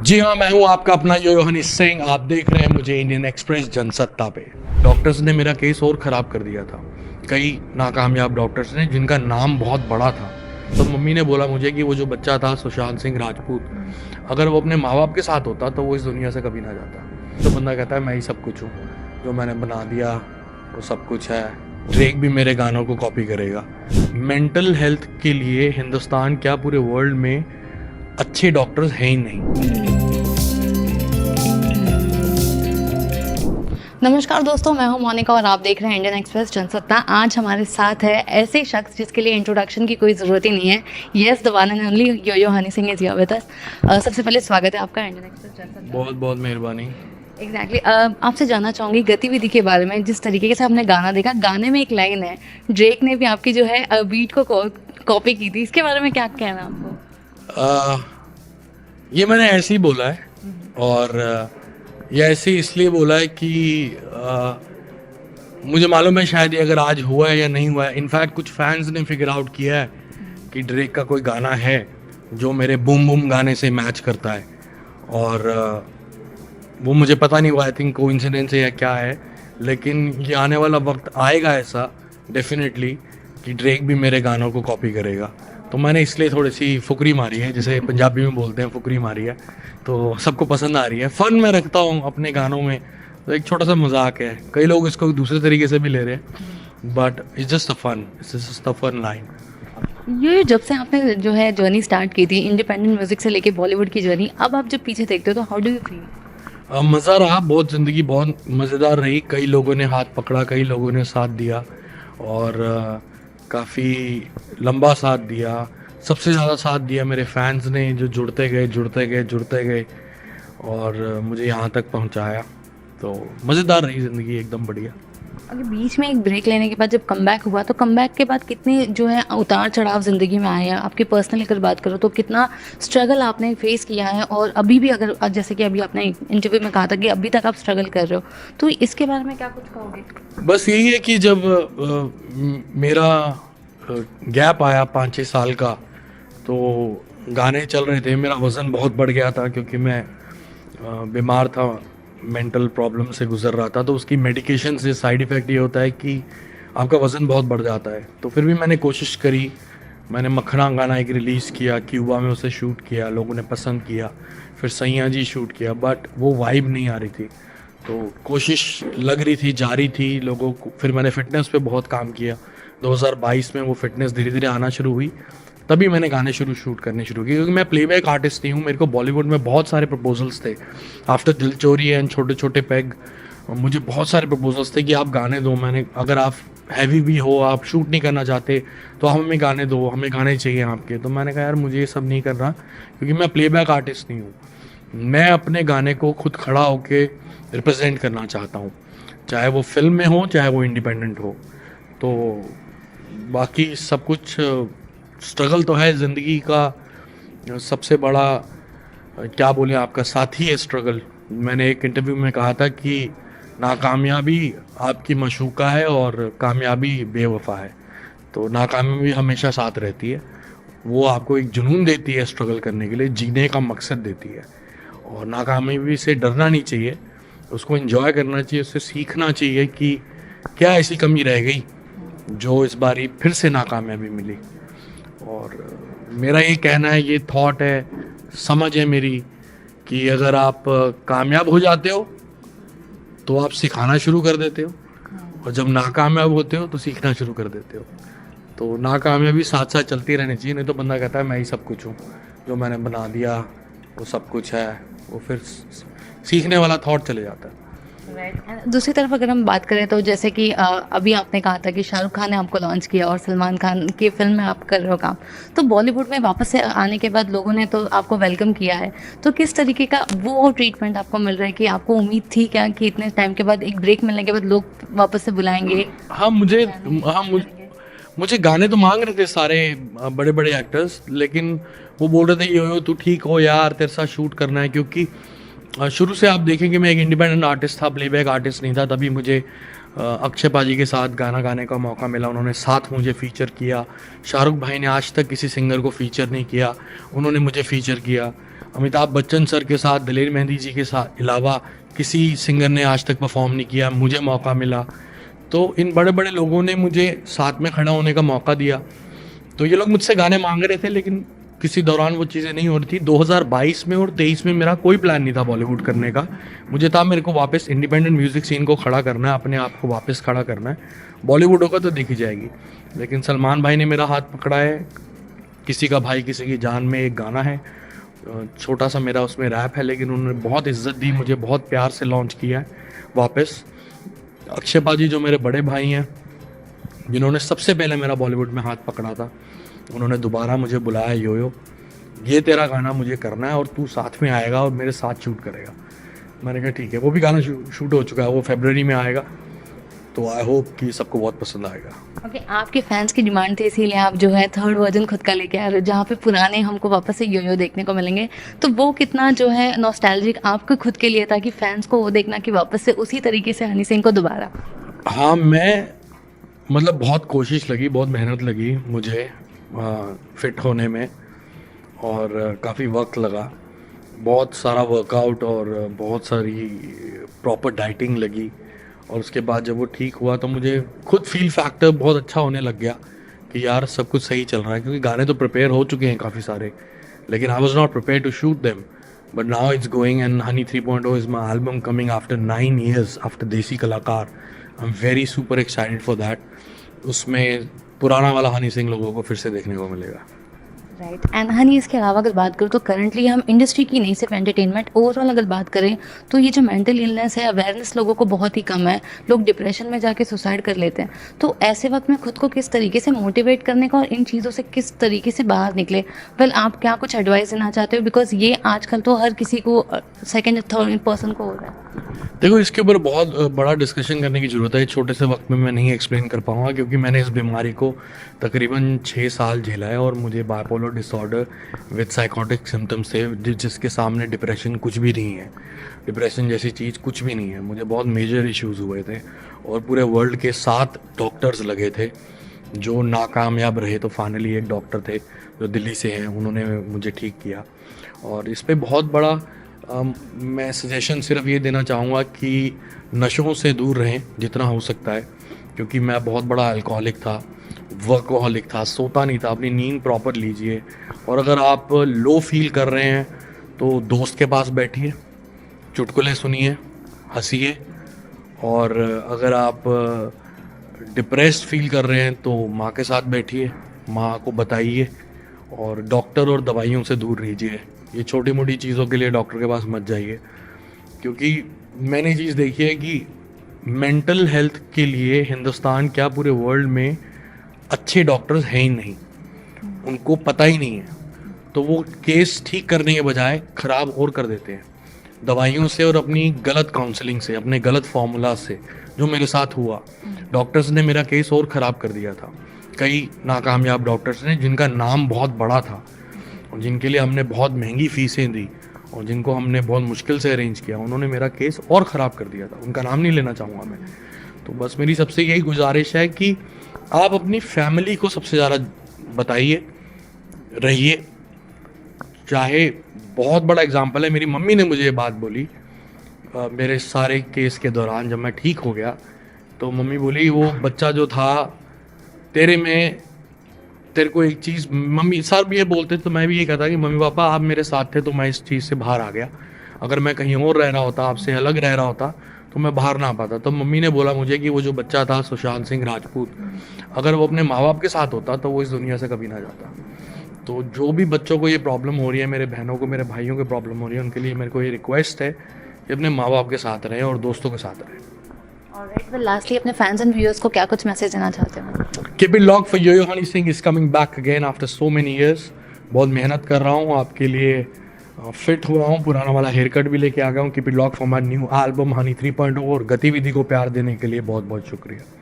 जी हाँ, मैं हूँ आपका अपना यो हनी सिंह। आप देख रहे हैं मुझे इंडियन एक्सप्रेस जनसत्ता पे। डॉक्टर्स ने मेरा केस और ख़राब कर दिया था। कई नाकामयाब डॉक्टर्स ने जिनका नाम बहुत बड़ा था। तो मम्मी ने बोला मुझे कि वो जो बच्चा था सुशांत सिंह राजपूत, अगर वो अपने माँ बाप के साथ होता तो वो इस दुनिया से कभी ना जाता। तो बंदा कहता है मैं ही सब कुछ हूँ, जो मैंने बना दिया वो सब कुछ है। ड्रेक भी मेरे गानों को कॉपी करेगा। मेंटल हेल्थ के लिए हिंदुस्तान क्या पूरे वर्ल्ड में अच्छे डॉक्टर्स हैं ही नहीं। नमस्कार दोस्तों, मैं हूं मोनिका और आप देख रहे हैं इंडियन एक्सप्रेस जनसत्ता। आज हमारे साथ है ऐसे शख्स जिसके लिए इंट्रोडक्शन की कोई ज़रूरत ही नहीं है। Yes, the one and only yo Honey Singh is here with us. सबसे पहले स्वागत है आपका इंडियन एक्सप्रेस जनसत्ता। बहुत बहुत मेहरबानी। एग्जैक्टली आपसे जानना चाहूँगी गतिविधि के बारे में। जिस तरीके से आपने गाना देखा, गाने में एक लाइन है, ड्रेक ने भी आपकी जो है बीट को कॉपी की थी। इसके बारे में क्या कहना आपको? ये मैंने ऐसे ही बोला है और ये ऐसे ही इसलिए बोला है कि मुझे मालूम है शायद ये अगर आज हुआ है या नहीं हुआ है। इनफैक्ट कुछ फैंस ने फिगर आउट किया है कि ड्रेक का कोई गाना है जो मेरे बूम बूम गाने से मैच करता है और वो मुझे पता नहीं हुआ। आई थिंक कोइंसिडेंस है या क्या है, लेकिन ये आने वाला वक्त आएगा ऐसा डेफिनेटली कि ड्रेक भी मेरे गानों को कॉपी करेगा। तो मैंने इसलिए थोड़ी सी फुकरी मारी है, जैसे पंजाबी में बोलते हैं फुकरी मारी है, तो सबको पसंद आ रही है। फ़न मैं रखता हूँ अपने गानों में, तो एक छोटा सा मजाक है। कई लोग इसको दूसरे तरीके से भी ले रहे हैं, but it's just a fun, it's just a fun line. ये जब से आपने जो है जर्नी स्टार्ट की थी इंडिपेंडेंट म्यूजिक से लेके बॉलीवुड की जर्नी, अब आप जब पीछे देखते हो तो हाउ डू यू फील? मज़ा रहा, बहुत ज़िंदगी बहुत मज़ेदार रही। कई लोगों ने हाथ पकड़ा, कई लोगों ने साथ दिया और काफ़ी लंबा साथ दिया। सबसे ज़्यादा साथ दिया मेरे फैंस ने, जो जुड़ते गए और मुझे यहाँ तक पहुँचाया। तो मज़ेदार रही ज़िंदगी, एकदम बढ़िया। अगर बीच में एक ब्रेक लेने के बाद जब कमबैक हुआ, तो कमबैक के बाद कितने जो है उतार चढ़ाव ज़िंदगी में आए हैं? आपकी पर्सनली अगर बात करो तो कितना स्ट्रगल आपने फेस किया है, और अभी भी अगर जैसे कि अभी आपने इंटरव्यू में कहा था कि अभी तक आप स्ट्रगल कर रहे हो, तो इसके बारे में क्या कुछ कहोगे? बस यही है कि जब मेरा गैप आया 5-6 साल का, तो गाने चल रहे थे, मेरा वज़न बहुत बढ़ गया था क्योंकि मैं बीमार था, मेंटल प्रॉब्लम से गुजर रहा था। तो उसकी मेडिकेशन से साइड इफ़ेक्ट ये होता है कि आपका वज़न बहुत बढ़ जाता है। तो फिर भी मैंने कोशिश करी। मैंने मखना गाना एक रिलीज़ किया, क्यूबा में उसे शूट किया, लोगों ने पसंद किया। फिर सैया जी शूट किया, बट वो वाइब नहीं आ रही थी। तो कोशिश लग रही थी, जारी थी लोगों को। फिर मैंने फ़िटनेस पे बहुत काम किया। 2022 में वो फ़िटनेस धीरे धीरे आना शुरू हुई, तभी मैंने गाने शूट करने शुरू किए। क्योंकि मैं प्लेबैक आर्टिस्ट नहीं हूँ। मेरे को बॉलीवुड में बहुत सारे प्रपोजल्स थे। आफ्टर दिल चोरी एंड छोटे छोटे पैग, मुझे बहुत सारे प्रपोजल्स थे कि आप गाने दो। मैंने, अगर आप हैवी भी हो, आप शूट नहीं करना चाहते, तो हमें गाने दो, हमें गाने चाहिए आपके। तो मैंने कहा यार मुझे ये सब नहीं करना, क्योंकि मैं प्लेबैक आर्टिस्ट नहीं हूँ। मैं अपने गाने को खुद खड़ा होके रिप्रेजेंट करना चाहता हूँ, चाहे वो फिल्म में हो, चाहे वो इंडिपेंडेंट हो। तो बाकी सब कुछ स्ट्रगल तो है ज़िंदगी का। सबसे बड़ा क्या बोलें, आपका साथी है स्ट्रगल। मैंने एक इंटरव्यू में कहा था कि नाकामयाबी आपकी मशूका है और कामयाबी बेवफा है। तो नाकामयाबी हमेशा साथ रहती है, वो आपको एक जुनून देती है स्ट्रगल करने के लिए, जीने का मकसद देती है। और नाकामयाबी से डरना नहीं चाहिए, उसको एंजॉय करना चाहिए, उससे सीखना चाहिए कि क्या ऐसी कमी रह गई जो इस बारी फिर से नाकामयाबी मिली। और मेरा ये कहना है, ये थॉट है, समझ है मेरी, कि अगर आप कामयाब हो जाते हो तो आप सिखाना शुरू कर देते हो, और जब नाकामयाब होते हो तो सीखना शुरू कर देते हो। तो नाकामयाबी साथ साथ चलती रहनी चाहिए, नहीं तो बंदा कहता है मैं ही सब कुछ हूँ, जो मैंने बना दिया वो सब कुछ है। वो फिर सीखने वाला थॉट चले जाता है। राइट। दूसरी तरफ अगर हम बात करें तो जैसे कि अभी आपने कहा था कि शाहरुख खान ने आपको लॉन्च किया और सलमान खान की फिल्म में आप कर रहे हो काम, तो बॉलीवुड में वापस से आने के बाद लोगों ने तो आपको वेलकम किया है। तो किस तरीके का वो ट्रीटमेंट आपको मिल रहा है? कि आपको उम्मीद थी क्या कि इतने टाइम के बाद, एक ब्रेक मिलने के बाद लोग वापस से बुलाएंगे? मुझे गाने तो मांग रहे थे सारे बड़े बड़े एक्टर्स, लेकिन वो बोल रहे थे यो तू ठीक हो यार, तेरे साथ शूट करना है। क्योंकि शुरू से आप देखेंगे मैं एक इंडिपेंडेंट आर्टिस्ट था, प्लेबैक आर्टिस्ट नहीं था। तभी मुझे अक्षय पाजी के साथ गाना गाने का मौका मिला, उन्होंने साथ मुझे फ़ीचर किया। शाहरुख भाई ने आज तक किसी सिंगर को फ़ीचर नहीं किया, उन्होंने मुझे फ़ीचर किया। अमिताभ बच्चन सर के साथ, दलेर मेहंदी जी के साथ अलावा किसी सिंगर ने आज तक परफॉर्म नहीं किया, मुझे मौका मिला। तो इन बड़े बड़े लोगों ने मुझे साथ में खड़ा होने का मौका दिया। तो ये लोग मुझसे गाने मांग रहे थे, लेकिन किसी दौरान वो चीज़ें नहीं हो रही थी। 2022 में और 23 में मेरा कोई प्लान नहीं था बॉलीवुड करने का। मुझे था मेरे को वापस इंडिपेंडेंट म्यूज़िक सीन को खड़ा करना है, अपने आप को वापस खड़ा करना है। बॉलीवुड होगा तो दिखी जाएगी। लेकिन सलमान भाई ने मेरा हाथ पकड़ा है। किसी का भाई किसी की जान में एक गाना है, छोटा सा मेरा उसमें रैप है, लेकिन उन्होंने बहुत इज्जत दी, मुझे बहुत प्यार से लॉन्च किया है वापस। अक्षय पाजी जो मेरे बड़े भाई हैं, जिन्होंने सबसे पहले मेरा बॉलीवुड में हाथ पकड़ा था, उन्होंने दोबारा मुझे बुलाया, यो ये तेरा गाना मुझे करना है और तू साथ में आएगा और मेरे साथ शूट करेगा। मैंने कहा ठीक है। वो भी गाना शूट हो चुका है, वो फरवरी में आएगा। तो आई होप कि सबको बहुत पसंद आएगा। ओके, आपके फैंस की डिमांड थी, इसीलिए आप जो है थर्ड वर्जन खुद का लेके आ रहे हो, जहाँ पे पुराने हमको वापस से यो देखने को मिलेंगे। तो वो कितना जो है नॉस्टैल्जिक आपको खुद के लिए था कि फैंस को वो देखना कि वापस से उसी तरीके से हनी सिंह को दोबारा? हाँ, मैं मतलब बहुत कोशिश लगी, बहुत मेहनत लगी मुझे फिट होने में, और काफ़ी वक्त लगा। बहुत सारा वर्कआउट और बहुत सारी प्रॉपर डाइटिंग लगी। और उसके बाद जब वो ठीक हुआ तो मुझे खुद फील फैक्टर बहुत अच्छा होने लग गया कि यार सब कुछ सही चल रहा है। क्योंकि गाने तो प्रिपेयर हो चुके हैं काफ़ी सारे, लेकिन I was not prepare to shoot them, but now it's going and Honey 3.0 is my album coming after 9 years after Desi Kalakaar. I am very super excited for that. उसमें पुराना वाला हनी सिंह लोगों को फिर से देखने को मिलेगा। राइट। एंड हनी, इसके अलावा अगर बात करूँ तो करंटली हम इंडस्ट्री की नहीं, सिर्फ एंटरटेनमेंट, ओवरऑल अगर बात करें तो ये जो मेंटल इलनेस है, अवेयरनेस लोगों को बहुत ही कम है। लोग डिप्रेशन में जाके सुसाइड कर लेते हैं। तो ऐसे वक्त में खुद को किस तरीके से मोटिवेट करने का और इन चीज़ों से किस तरीके से बाहर निकले, आप क्या कुछ एडवाइस देना चाहते हो? बिकॉज ये आजकल तो हर किसी को, सेकेंड या थर्ड पर्सन को हो रहा है। देखो, इसके ऊपर बहुत बड़ा डिस्कशन करने की ज़रूरत है। छोटे से वक्त में मैं नहीं एक्सप्लेन कर पाऊँगा, क्योंकि मैंने इस बीमारी को तकरीबन 6 साल झेला है और मुझे bipolar disorder with psychotic symptoms थे, जिसके सामने डिप्रेशन कुछ भी नहीं है। डिप्रेशन जैसी चीज़ कुछ भी नहीं है। मुझे बहुत मेजर इश्यूज़ हुए थे और पूरे वर्ल्ड के 7 डॉक्टर्स लगे थे जो नाकामयाब रहे। तो फाइनली एक डॉक्टर थे जो दिल्ली से हैं, उन्होंने मुझे ठीक किया। और इस पे बहुत बड़ा मैं सजेशन सिर्फ ये देना चाहूँगा कि नशों से दूर रहें जितना हो सकता है, क्योंकि मैं बहुत बड़ा अल्कोहलिक था, वर्कोहलिक था, सोता नहीं था। अपनी नींद प्रॉपर लीजिए। और अगर आप लो फील कर रहे हैं तो दोस्त के पास बैठिए, चुटकुले सुनिए, हंसिए। और अगर आप डिप्रेस्ड फील कर रहे हैं तो माँ के साथ बैठिए, माँ को बताइए। और डॉक्टर और दवाइयों से दूर रहिए। ये छोटी मोटी चीज़ों के लिए डॉक्टर के पास मत जाइए, क्योंकि मैंने चीज़ देखी है कि मेंटल हेल्थ के लिए हिंदुस्तान क्या पूरे वर्ल्ड में अच्छे डॉक्टर्स हैं ही नहीं, उनको पता ही नहीं है। तो वो केस ठीक करने के बजाय ख़राब और कर देते हैं दवाइयों से और अपनी गलत काउंसलिंग से, अपने गलत फार्मूला से। जो मेरे साथ हुआ, डॉक्टर्स ने मेरा केस और ख़राब कर दिया था। कई नाकामयाब डॉक्टर्स ने, जिनका नाम बहुत बड़ा था और जिनके लिए हमने बहुत महंगी फ़ीसें दी और जिनको हमने बहुत मुश्किल से अरेंज किया, उन्होंने मेरा केस और ख़राब कर दिया था। उनका नाम नहीं लेना चाहूँगा मैं। तो बस मेरी सबसे यही गुजारिश है कि आप अपनी फैमिली को सबसे ज़्यादा बताइए, रहिए। चाहे बहुत बड़ा एग्जांपल है, मेरी मम्मी ने मुझे ये बात बोली मेरे सारे केस के दौरान। जब मैं ठीक हो गया तो मम्मी बोली, वो बच्चा जो था तेरे को एक चीज़, मम्मी सर भी ये बोलते तो मैं भी ये कहता कि मम्मी पापा आप मेरे साथ थे तो मैं इस चीज़ से बाहर आ गया। अगर मैं कहीं और रह रहा होता, आपसे अलग रह रहा होता, तो मैं बाहर ना आ पाता। तो मम्मी ने बोला मुझे कि वो जो बच्चा था सुशांत सिंह राजपूत, अगर वो अपने माँ बाप के साथ होता तो वो इस दुनिया से कभी ना जाता। तो जो भी बच्चों को ये प्रॉब्लम हो रही है, मेरे बहनों को, मेरे भाइयों को प्रॉब्लम हो रही है, उनके लिए मेरे को ये रिक्वेस्ट है कि अपने माँ बाप के साथ रहें और दोस्तों के साथ रहें। ऑलराइट, वेल लास्टली अपने फैंस एंड व्यूअर्स को क्या कुछ मैसेज देना चाहते हो? Keep it locked for yo Honey Singh is coming back again after so many years. बहुत मेहनत कर रहा हूँ आपके लिए, फिट हुआ हूँ, पुराना वाला हेयर कट भी लेके आ गया हूँ। Keep it locked for my new album Honey 3.0। और गतिविधि को प्यार देने के लिए बहुत बहुत शुक्रिया।